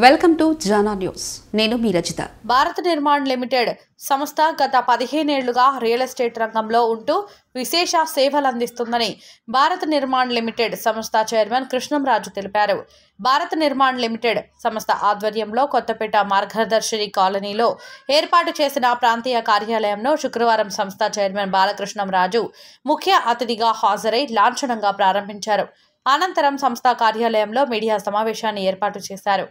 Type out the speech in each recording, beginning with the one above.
Welcome to Jana news. నేను మీ Rajitha. Bharat Nirman limited సంస్థ గత 15 ఏళ్లుగా రియల్ ఎస్టేట్ రంగంలో ఉంటూ విశేష సేవలు అందిస్తుందని భారత్ నిర్మాణ్ లిమిటెడ్ సంస్థ చైర్మన్ కృష్ణంరాజు తెలిపారు. భారత్ నిర్మాణ్ లిమిటెడ్ సంస్థ ఆధ్వర్యంలో కొత్తపేట మార్గదర్శిని కాలనీలో ఏర్పాటు చేసిన ప్రాంతీయ కార్యాలయంలో శుక్రవారం సంస్థ చైర్మన్ బాలకృష్ణంరాజు ముఖ్య అతిథిగా హాజరై లాంఛనంగా ప్రారంభించారు. అనంతరం సంస్థ కార్యాలయంలో మీడియా సమావేశాన్ని ఏర్పాటు చేశారు.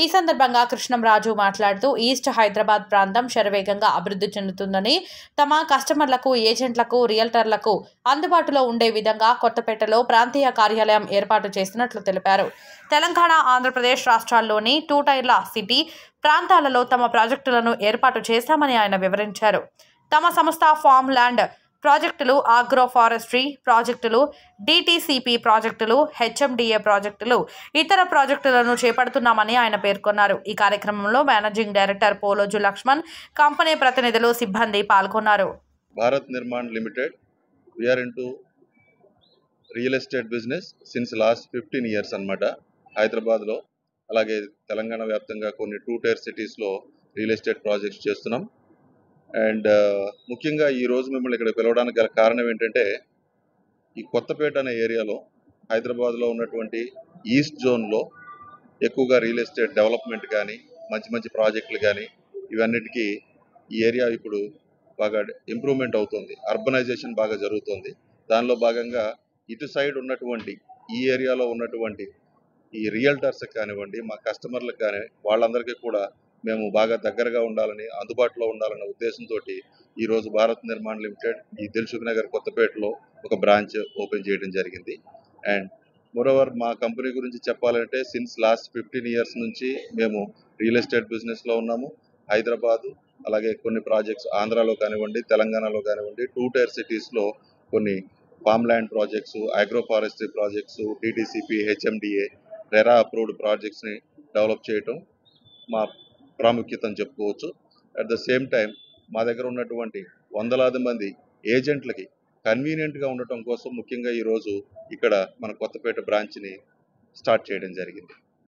ఈ సందర్భంగా కృష్ణంరాజు మాట్లాడుతూ ఈస్ట్ హైదరాబాద్ ప్రాంతం శరవేగంగా అభివృద్ధి చెందుతుందని, తమ కస్టమర్లకు, ఏజెంట్లకు, రియల్టర్లకు అందుబాటులో ఉండే విధంగా కొత్తపేటలో ప్రాంతీయ కార్యాలయం ఏర్పాటు చేసినట్లు తెలిపారు. తెలంగాణ, ఆంధ్రప్రదేశ్ రాష్ట్రాల్లోని 2 టైర్ల సిటీ ప్రాంతాలలో తమ ప్రాజెక్టులను ఏర్పాటు చేశామని ఆయన వివరించారు. తమ సంస్థ ఫార్మ్ ల్యాండ్ ప్రాజెక్టులు, ఆగ్రో ఫారెస్ట్రీ ప్రాజెక్టులు, డిటిసిపి ప్రాజెక్టులు, హెచ్ఎండిఏ ప్రాజెక్టులు, ఇతర ప్రాజెక్టులను చేపడుతున్నామని ఆయన పేర్కొన్నారు. ఈ కార్యక్రమంలో managing director Poloju Lakshman, company ప్రతినిధులు, సిబ్బంది పాల్గొన్నారు. Bharat Nirman limited we are into real estate business since last 15 years అన్నమాట. హైదరాబాద్లో అలాగే తెలంగాణ వ్యాప్తంగా కొన్ని 2 టైర్ సిటీస్లో రియల్ ఎస్టేట్ ప్రాజెక్ట్స్ చేస్తున్నాం. అండ్ ముఖ్యంగా ఈరోజు మిమ్మల్ని ఇక్కడ పిలవడానికి గల కారణం ఏంటంటే, ఈ కొత్తపేట అనే ఏరియాలో హైదరాబాద్లో ఉన్నటువంటి ఈస్ట్ జోన్లో ఎక్కువగా రియల్ ఎస్టేట్ డెవలప్మెంట్ కానీ, మంచి మంచి ప్రాజెక్టులు కానీ, ఇవన్నిటికీ ఈ ఏరియా ఇప్పుడు బాగా ఇంప్రూవ్మెంట్ అవుతుంది. అర్బనైజేషన్ బాగా జరుగుతుంది. దానిలో భాగంగా ఇటు సైడ్ ఉన్నటువంటి ఈ ఏరియాలో ఉన్నటువంటి ఈ రియల్టర్స్ కానివ్వండి, మా కస్టమర్లకు కానీ, వాళ్ళందరికీ కూడా మేము బాగా దగ్గరగా ఉండాలని, అందుబాటులో ఉండాలన్న ఉద్దేశంతో ఈరోజు భారత్ నిర్మాణ్ లిమిటెడ్ ఈ దిల్సుఖ్ నగర్ కొత్తపేటలో ఒక బ్రాంచ్ ఓపెన్ చేయడం జరిగింది. అండ్ మోరోవర్ మా కంపెనీ గురించి చెప్పాలంటే సిన్స్ లాస్ట్ 15 ఇయర్స్ నుంచి మేము రియల్ ఎస్టేట్ బిజినెస్లో ఉన్నాము. హైదరాబాదు అలాగే కొన్ని ప్రాజెక్ట్స్ ఆంధ్రాలో కానివ్వండి, తెలంగాణలో కానివ్వండి, 2 టైర్ సిటీస్లో కొన్ని farm land projects, agro forestry projects, DTCP, HMDA, RERA approved ప్రాజెక్ట్స్ని డెవలప్ చేయటం మా ప్రాముఖ్యత అని చెప్పుకోవచ్చు. అట్ ద సేమ్ టైం మా దగ్గర ఉన్నటువంటి వందలాది మంది ఏజెంట్లకి కన్వీనియంట్గా ఉండటం కోసం ముఖ్యంగా ఈరోజు ఇక్కడ మన కొత్తపేట బ్రాంచ్ని స్టార్ట్ చేయడం జరిగింది.